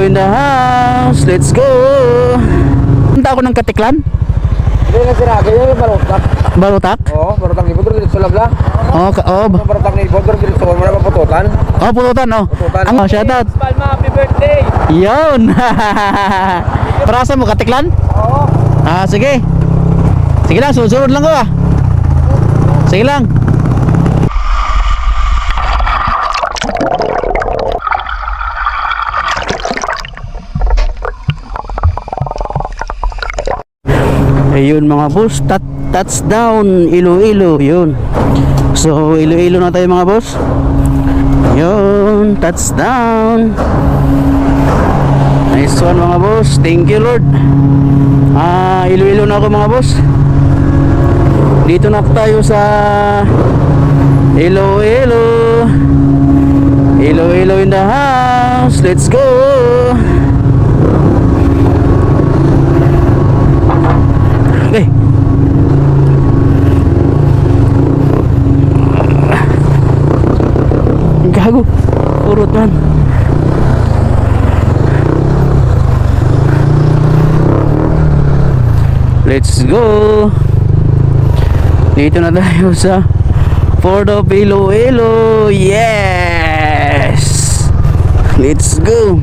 Iloilo in the house. Let's go. Punta ako ng Katiklan. Hindi na sinabi yung barutak. Barutak? Oo, barutak ni Bodor dito sa labla. Oo. Barutak ni Bodor dito sa wala mapututan. Oh, pulutan, no? Pututan. Ang shout out. Palma, happy birthday. Yun. Para sa mo, Katiklan? Oo. Sige. Sige lang, susunod lang ko Sige lang. Ayun mga boss, touchdown Iloilo, yun. So Iloilo na tayo mga boss. Yun, touchdown. Nice one mga boss, thank you Lord. Iloilo na ako mga boss. Dito na tayo sa Iloilo. Iloilo in the house. Let's go. Okay. Gago. Urot man. Let's go. Dito na tayo sa Port of Iloilo. Yes. Let's go.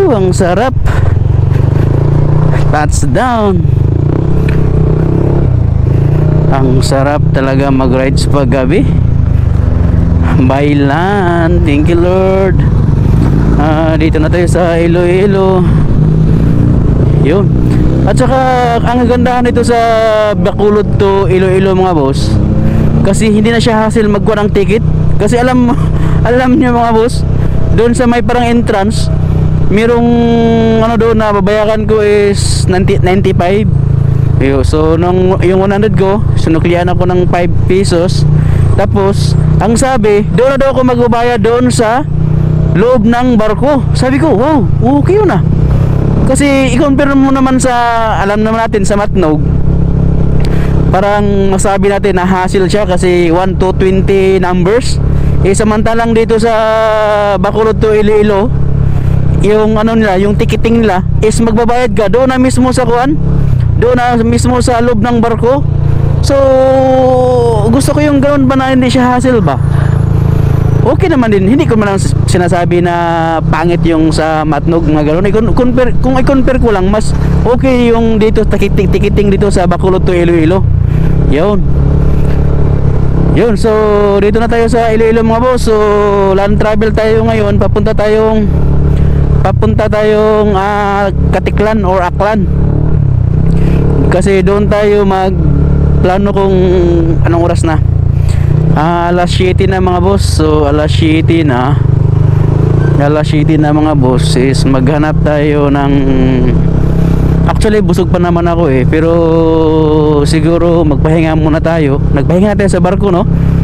Ang sarap. Touchdown. Ang sarap talaga mag-rides pag gabi. Bailan. Thank you Lord. Dito na tayo sa Iloilo. Yun. At saka ang kagandahan nito sa Bacolod to Iloilo mga boss, kasi hindi na siya hassle magkuha ng ticket. Kasi alam niyo mga boss, doon sa may parang entrance, merong ano doon na babayaran ko is 95. So nung yung 100 ko, sinuklian ako ng 5 pesos. Tapos ang sabi, doon na daw ako magbabayad doon sa loob ng barko. Sabi ko, wow, okay yun Kasi i-compare mo naman sa, alam naman natin sa Matnog, parang masabi natin na hassle siya kasi 1 to 20 numbers. Samantalang dito sa Bacolod to Iloilo, yung ano nila, yung ticketing nila is magbabayad ka doon na mismo sa kuan, doon na mismo sa loob ng barko. So gusto ko yung ganoon ba na hindi siya hassle ba. Okay naman din, hindi ko man sinasabi na pangit yung sa Matnog mga gano'n. Kung i-compare ko lang, mas okay yung dito ticketing dito sa Bacolod to Iloilo. Yun, so dito na tayo sa Iloilo mga boss. So land travel tayo ngayon, papunta tayong Katiklan or Aklan. Kasi doon tayo magplano kung anong oras na. Alas 7 na mga boss. So alas 7 na mga boss is maghanap tayo ng, actually busog pa naman ako pero siguro magpahinga muna tayo. Nagpahinga tayo sa barko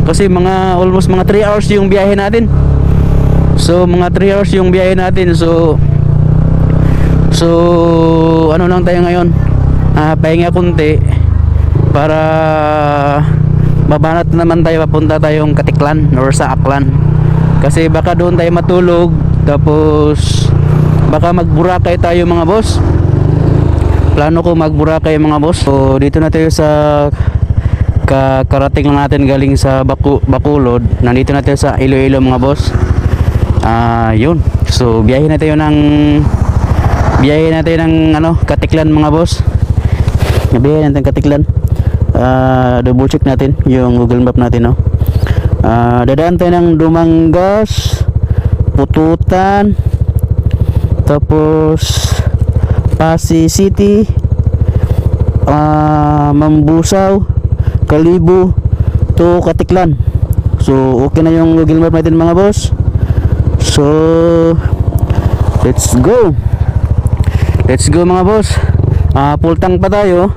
kasi almost mga 3 hours yung biyahe natin. So mga 3 hours yung biyahe natin. So ano lang tayo ngayon, pahinga kunti para babanat naman tayo, papunta tayong Katiklan or sa Aklan. Kasi baka doon tayo matulog, tapos baka magburakay tayo mga boss. Plano ko magburakay mga boss. So dito na tayo sa karating lang natin galing sa Bacolod. Nandito na tayo sa Iloilo mga boss. Yun. So biyahe na tayo ng Katiklan mga boss. Biyahe natin Katiklan. Double check natin yung Google Map natin dadaan tayo ng Dumangas, Pututan, tapos Pasig City, Mambusaw, Kalibo to Katiklan. So okay na yung Google Map natin mga boss. So let's go mga boss. Full tank pa tayo.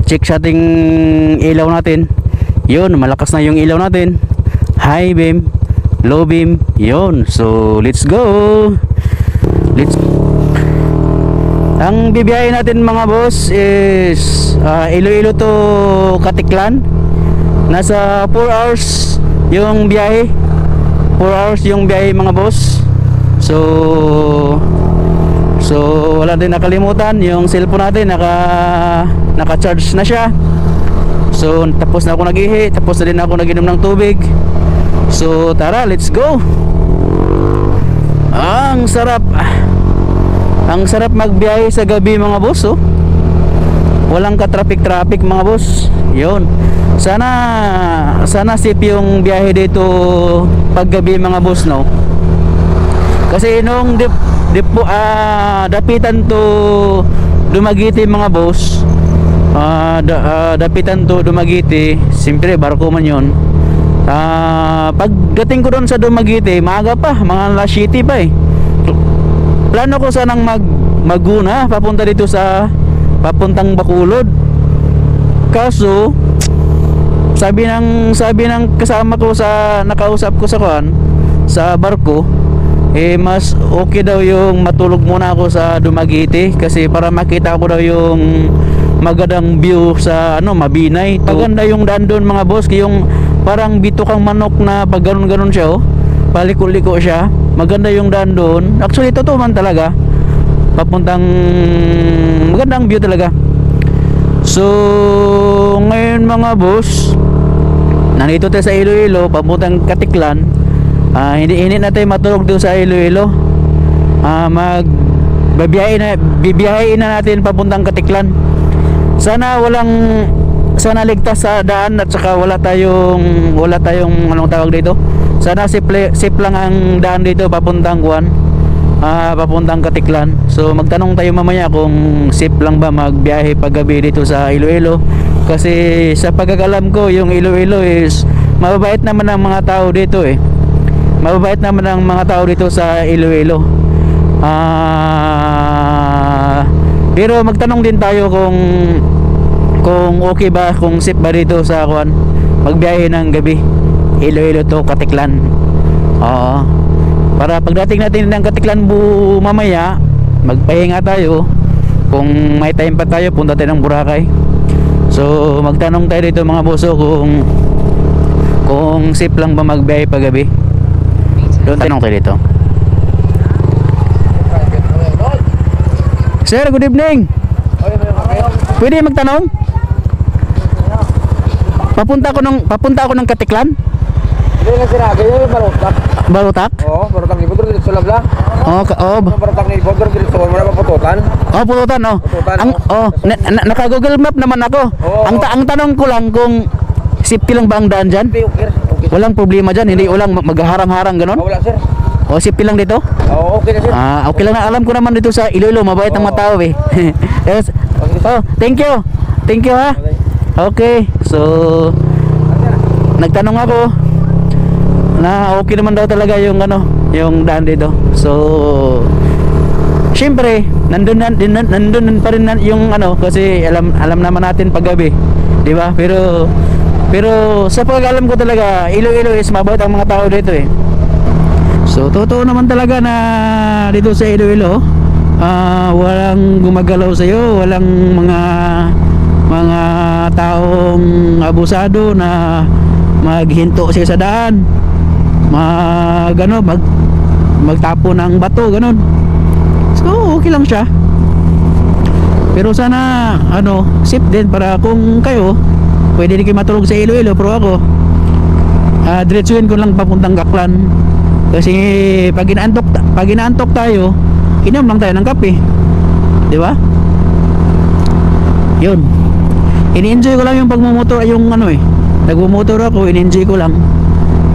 Check sa ating ilaw natin. Yun, malakas na yung ilaw natin. High beam, low beam. Yun. So, let's go. Ang bibiyahe natin mga boss is Iloilo to Katiklan. Nasa 4 hours yung biyahe. 4 hours yung biyahe mga boss. So wala din nakalimutan, yung cellphone natin naka-charge na siya. So tapos na ako nag-ihi, tapos na din ako nag-inom ng tubig. So tara, let's go. Ang sarap. Ang sarap magbiyahe sa gabi mga boss, oh. Walang ka-traffic mga boss. 'Yon. Sana safe yung biyahe dito pag gabi mga boss, no. Kasi nung dapitan to Dumaguete mga boss, dapitan to Dumaguete, siyempre barko man yun. Pagdating ko doon sa Dumaguete, maaga pa, mga alas 7 pa eh. Plano ko sanang maguna papunta dito sa papuntang Bacolod. Kaso sabi ng kasama ko sa nakausap ko sa barko, mas okay daw yung matulog muna ako sa Dumaguete kasi para makita ko daw yung magandang view sa Mabinay. Maganda yung daan doon mga boss, yung parang bitukang manok na pag ganun siya, oh. Paliko-liko siya. Maganda yung daan doon. Actually totoo man talaga. Magandang view talaga. So ngayon mga boss, nandito tayo sa Iloilo papuntang Katiklan. Hindi natin matulog doon sa Iloilo. Bibiyahin na natin papuntang Katiklan. Sana ligtas sa daan at saka wala tayong anong tawag dito. Sana safe lang ang daan dito papuntang papuntang Katiklan. So magtanong tayo mamaya kung safe lang ba magbiyahe paggabi dito sa Iloilo. Kasi sa pagkakalam ko, yung Iloilo is mababait naman ang mga tao dito eh. Mababait naman ang mga tao dito sa Iloilo. Pero magtanong din tayo kung okay ba, kung safe ba dito sa magbiyahe ng gabi Iloilo to Katiklan. Para pagdating natin ng Katiklan mamaya, magpahinga tayo. Kung may time pa tayo, punta tayo ng Boracay. So magtanong tayo dito mga boso kung safe lang ba magbiyahe paggabi. Doon tanong tayo dito. Sir, good evening. Pwede magtanong? Papunta ako ng Katiklan. Hindi na sinabi yung balutak. Balutak? Oo, balutak ni Bodor dito sa labla. Balutak ni Bodor dito sa wala mapututan. Pututan, oh. Naka-Google Map naman ako. Ang tanong ko lang kung safety lang ba ang daan dyan? Okay. Walang problema dyan, hindi walang magharang-harang ganon? Wala sir. Safety lang dito? Okay na sir. Okay lang na, alam ko naman dito sa Iloilo, mabait ang mga tao eh. Yes. Thank you ha. Okay, so nagtanong ako na okay naman daw talaga yung daan dito. So syempre, nandun pa rin yung kasi alam naman natin paggabi, di ba? Pero sa pag-alam ko talaga, Iloilo is mabait ang mga tao dito eh. So totoo naman talaga na dito sa Iloilo, walang gumagalaw sa iyo, walang mga taong abusado na maghinto siya sa daan, magtapo ng bato ganon. So okay lang siya. Pero sana safe din para kung kayo pwede din kayo matulog sa Iloilo. Pero ako diretsuhin ko lang papuntang Gaklan. Kasi pag inaantok tayo, inom lang tayo ng kape, di ba? Yun, ini-enjoy ko lang yung pagmumotor, yung nagmumotor ako, ini-enjoy ko lang.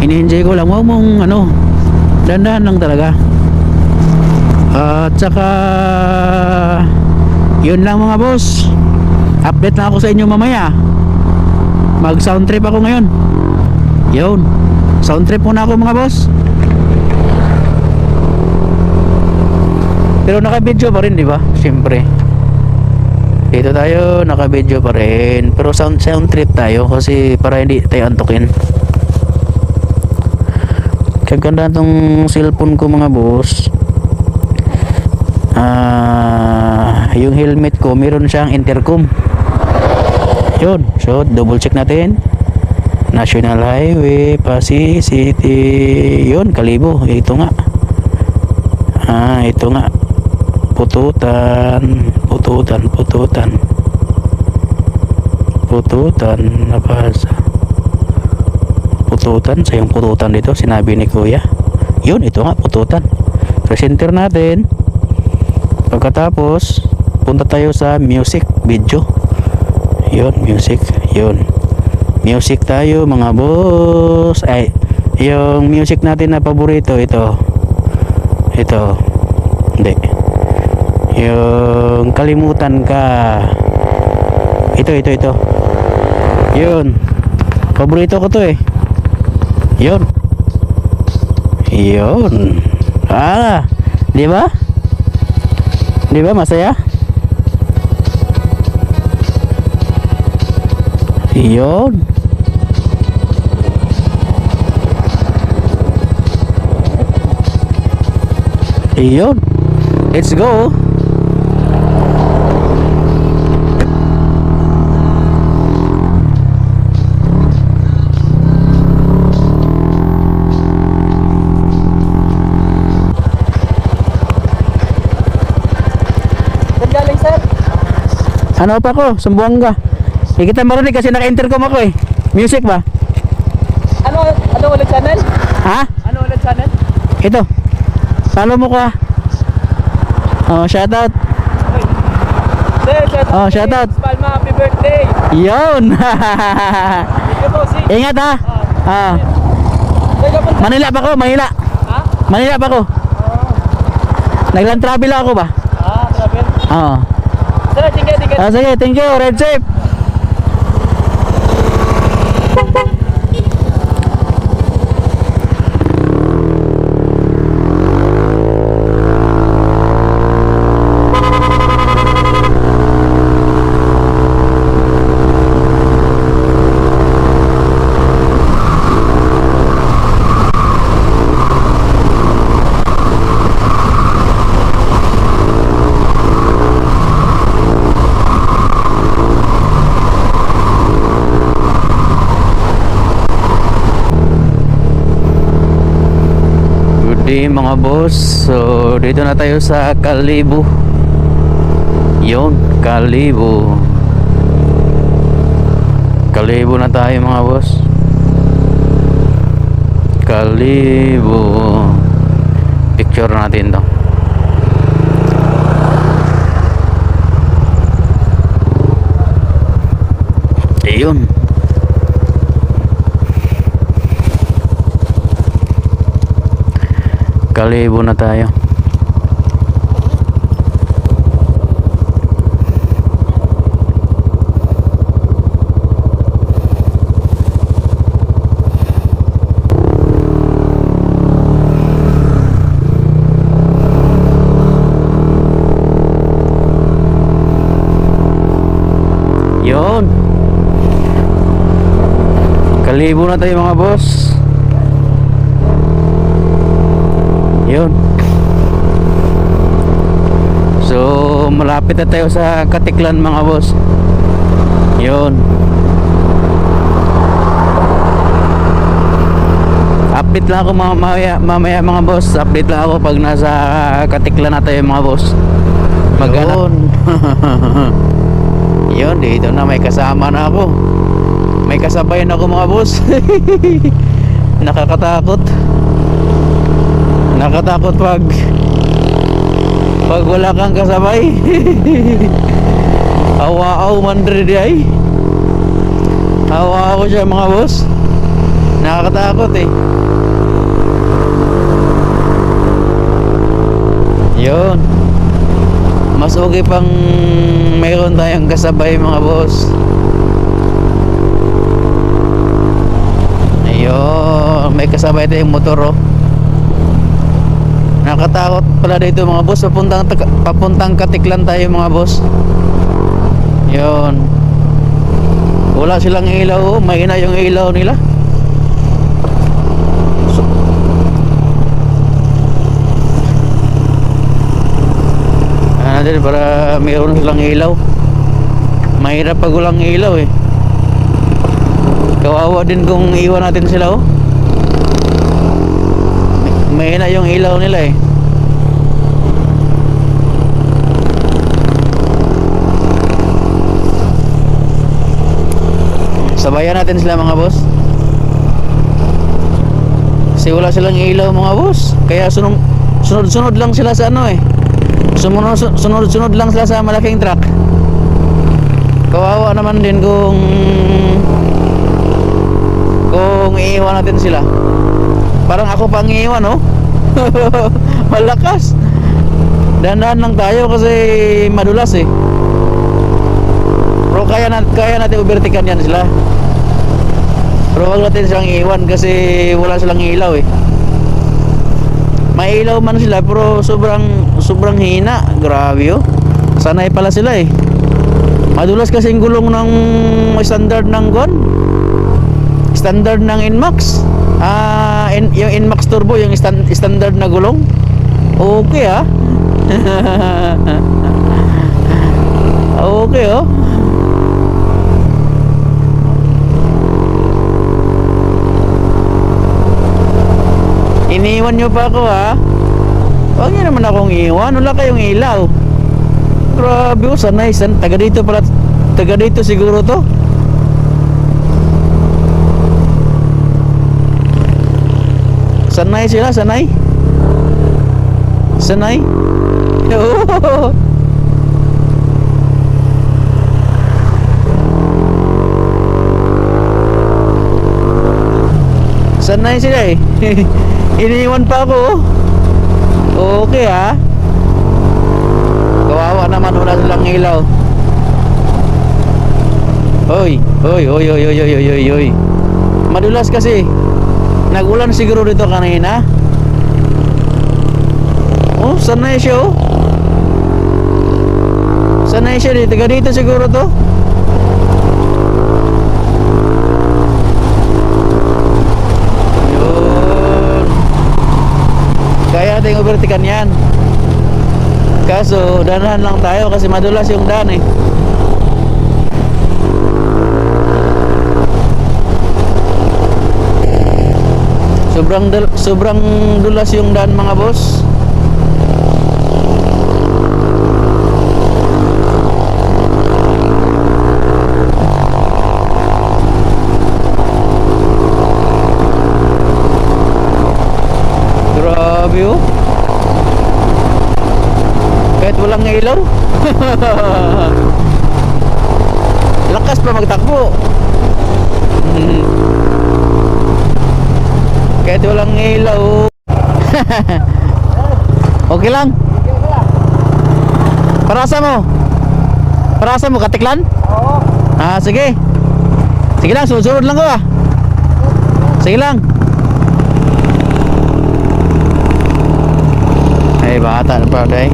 Huwag mong dandahan lang talaga. At saka yun lang mga boss, update na ako sa inyo mamaya. Mag sound trip ako ngayon. Yun, sound trip muna ako mga boss. Pero naka-video pa rin, di ba? Siyempre. Dito tayo, naka-video pa rin. Pero sound trip tayo kasi para hindi tayo antukin. Kaganda tong cellphone ko mga boss. Yung helmet ko, meron siyang intercom. Yun. So, double check natin. National Highway, Pasig City. Yun, Kalibo. Ito nga. Ito nga. Pututan. Nabasa. Pututan. Sayang pututan dito. Sinabi ni kuya. Yun, ito nga. Pututan. Presenter natin. Pagkatapos, punta tayo sa music video. Yun, music. Yun. Music tayo mga boss. Ay, yung music natin na paborito, ito. Hindi. Yung kalimutan ka. Ito. Yun. Paborito ko to eh. Yun. Di ba? Di ba masaya? Yun. Let's go. Galing sir. Ano pa ko? Sumbuanga. Hindi kita marinig kasi naka-intercom ako eh. Music ba? Ano ulit channel? Ha? Ano ulit channel? Ito. Follow mo ko ah. Oh, shoutout. Sir, Oh, shout out. Palma, happy birthday. Yun. Thank you, bossing. Ingat ha. Ah. Sir, kapunta. Manila pa ko, Manila. Ha? Manila pa ko. Nagland travel ako ba? Travel. Oo. Sir, tingnan. Sige, thank you. Red Safe. Mga boss, so dito na tayo sa Kalibo. Yun, Kalibo na tayo mga boss. Kalibo. Picture natin to. Ayun. Kalibo na tayo. Yun. Kalibo na tayo mga boss. Yun. So malapit na tayo sa Katiklan mga boss. Yun. Update lang ako mamaya mga boss. Update lang ako pag nasa Katiklan na tayo mga boss. Maghanap. Yun, dito na may kasama na ako. May kasabay na ako mga boss. Nakakatakot. Nakatakot pag wala kang kasabay. Awa-aw mandre di ay. Awa ako siya mga boss. Nakakatakot eh. Yun. Mas okay pang mayroon tayong kasabay mga boss. Ayun, may kasabay tayong motor oh. Nakatakot pala dito mga boss. Papuntang Katiklan tayo mga boss. Yun. Wala silang ilaw. Mahina yung ilaw nila. Ano din para mayroon silang ilaw. Mahirap pag walang ilaw eh. Kawawa din kung iwan natin sila oh. Mahina yung ilaw nila eh. Sabayan natin sila mga boss. Kasi wala silang ilaw mga boss. Kaya sunod-sunod lang sila sa ano eh. Sunod-sunod lang sila sa malaking truck. Kawawa naman din kung iiwan natin sila. Parang ako pang iiwan, oh. Malakas. Dahan-dahan lang tayo kasi madulas eh. Pero kaya natin overtaken yan sila. Pero wag natin silang iiwan kasi wala silang ilaw eh. May ilaw man sila pero sobrang hina. Grabe oh. Sanay pala sila eh. Madulas kasi yung gulong ng standard ng gon. Standard ng Inmax. Yung Inmax Turbo, yung standard na gulong. Okay ah. Okay oh. Iniwan nyo pa ako ha. Huwag nyo naman akong iwan. Wala kayong ilaw. Grabe oh, sanay. Taga dito pala. Taga dito siguro to. Sanay sila, sanay. Sanay. Oh. Sanay sila eh. Iniwan pa ako. Okay ha. Kawawa naman, wala silang ilaw. Hoy. Madulas kasi. Nagulan siguro dito kanina. Oh, sanay siya oh. Sanay siya dito. Taga dito siguro to. Yun. Kaya natin overtaken yan. Kaso, danahan lang tayo kasi madulas yung daan eh. Sobrang dulas yung daan mga boss. Grabe oh. Kahit walang ilaw. Lakas pa magtakbo. Kahit walang ilaw. Okay lang. Parasa mo katiklan? Oo. Sige. Sige lang, susunod lang ko ah. Sige lang. Ay bata na pa day.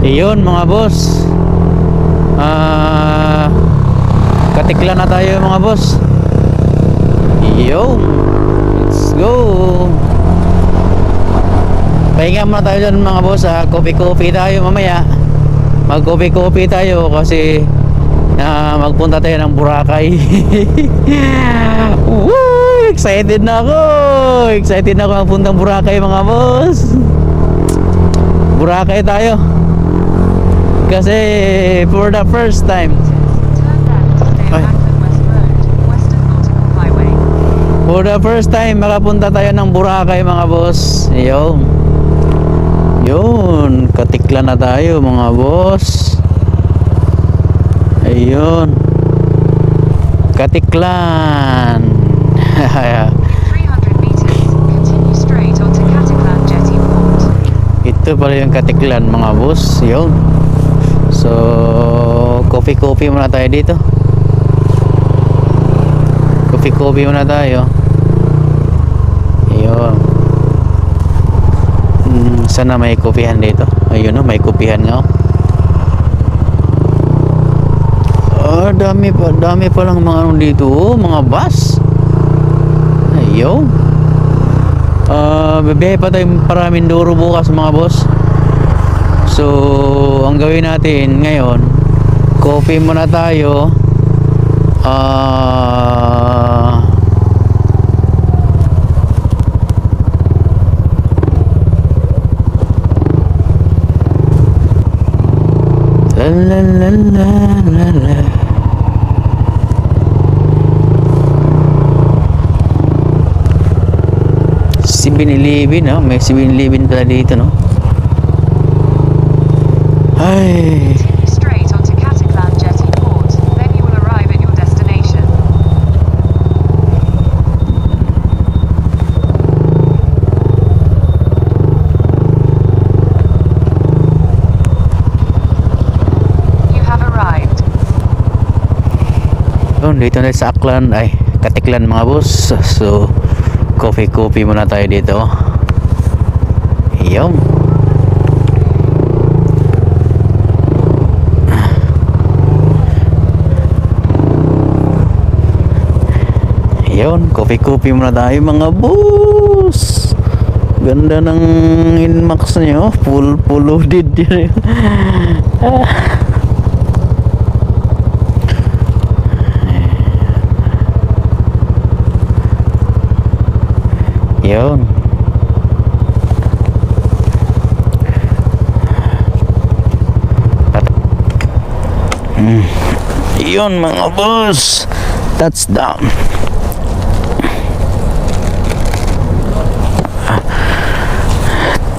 Iyon mga boss. Katiklan na tayo mga boss. Yo, let's go. Pahinga muna tayo dyan mga boss ha. Coffee tayo mamaya. Mag coffee tayo kasi magpunta tayo ng Boracay. Woo! Excited na ako. Excited na ako magpunta ng Boracay mga boss. Boracay tayo. Kasi for the first time. For the first time makapunta tayo ng Boracay mga boss. Yun, katiklan na tayo mga boss. Ayun. Katiklan. 300 meters, continue straight onto Katiklan Jetty Port. Ito pala yung Katiklan mga boss. Yun. So, coffee muna tayo dito. Coffee muna tayo. Ayun. Sana may kopihan dito. Ayun may kopihan nga. Dami pa lang mga ano dito, mga bus. Ayun. Bibiyahe pa tayo para Mindoro bukas mga boss. So ang gawin natin ngayon, coffee muna tayo. La la la la la la. Si Binilibin, no? May si Binilibin pala dito, no? Ay. Continue straight onto Cataclan Jetty Port, then you will arrive at your destination. You have arrived. Yun, dito na sa Aklan, ay Katiklan mga boss. So coffee muna tayo dito. Yun. Yun, coffee muna tayo mga boss. Ganda ng Inmax nyo, full loaded yun. Yun. Yun mga boss, touchdown.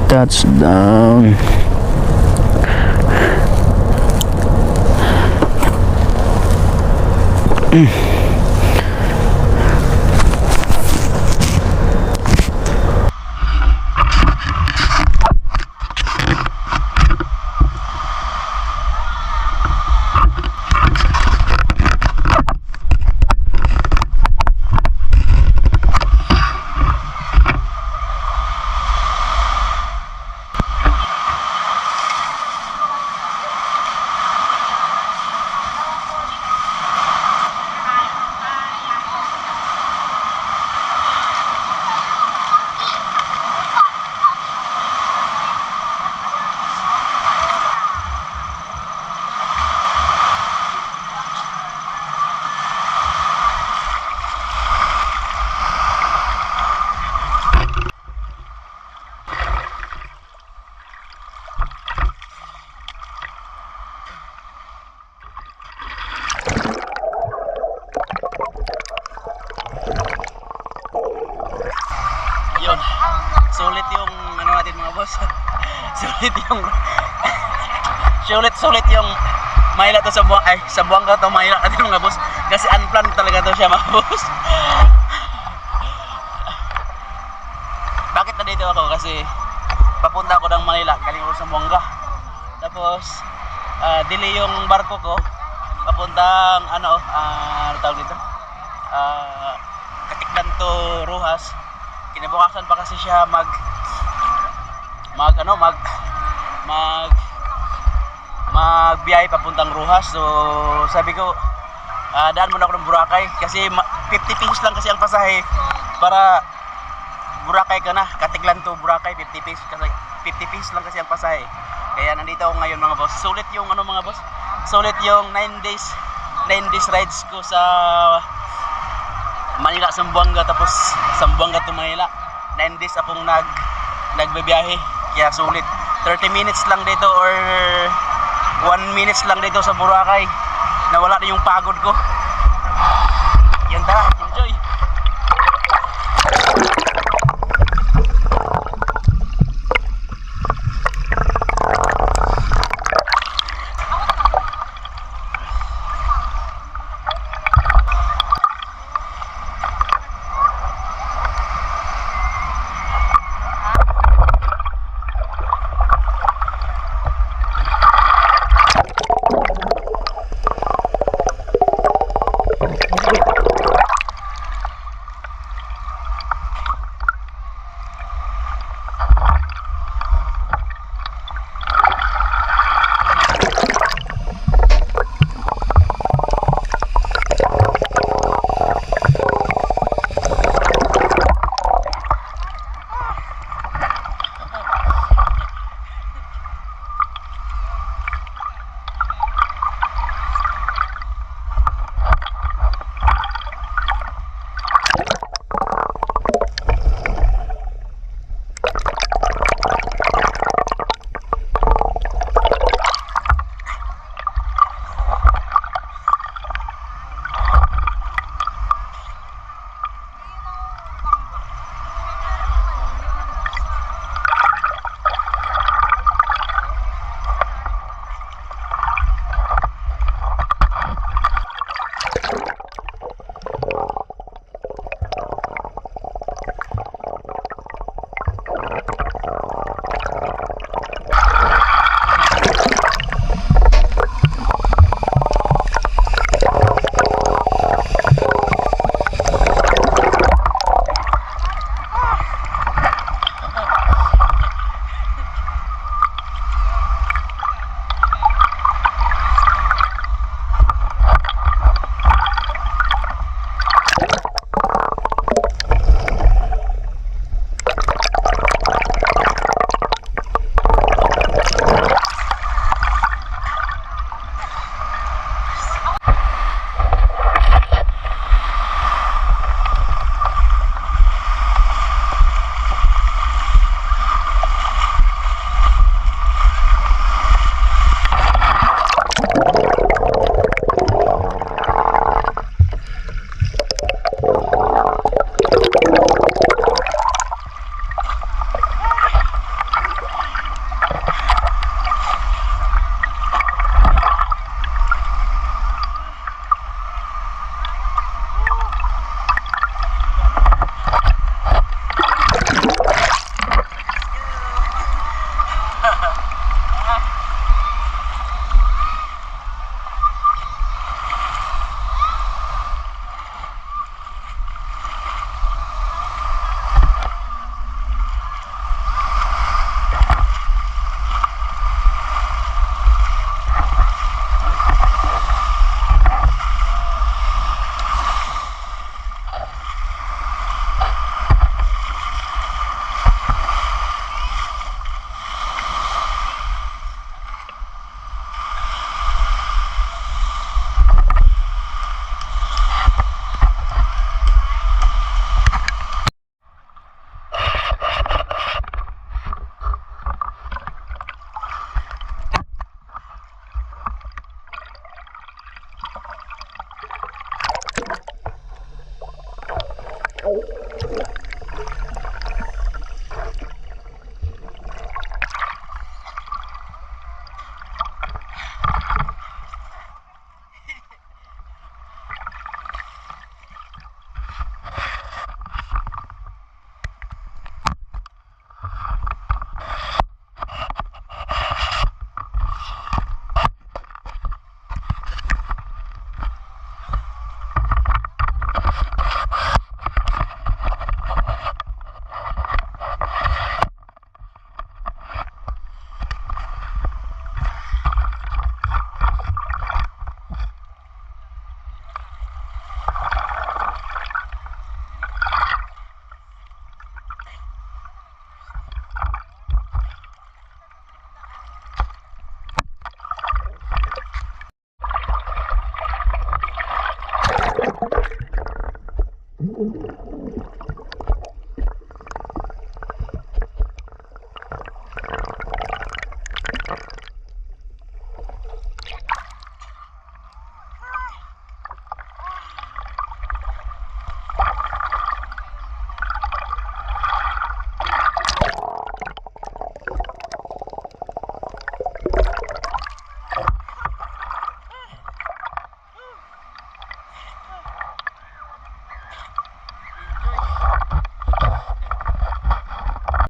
Touchdown. Yun. Sulit yung ano natin mga boss. Sulit yung Maynila to sa Buanga to Maynila natin mga boss. Kasi unplanned talaga to siya mga boss. Bakit nandito ako? Kasi papunta ako ng Manila, galing ako sa Buanga. Tapos delay yung barko ko papuntang ano tawag dito? Katiklan to Rojas. Kinabukasan pa kasi siya magbiyahe papuntang Rojas. So sabi ko daan muna ako ng Boracay kasi 50 pesos lang kasi ang pasahe para Boracay ka na. Katiklan to Boracay 50 pesos lang kasi ang pasahe. Kaya nandito ako ngayon mga boss. Sulit yung mga boss. Sulit yung 9 days rides ko sa Manila, Zamboanga, tapos Zamboanga to Manila. 9 days akong nagbibiyahe. Kaya sulit. 30 minutes lang dito or 1 minutes lang dito sa Boracay. Nawala na yung pagod ko. Yan, tara, enjoy.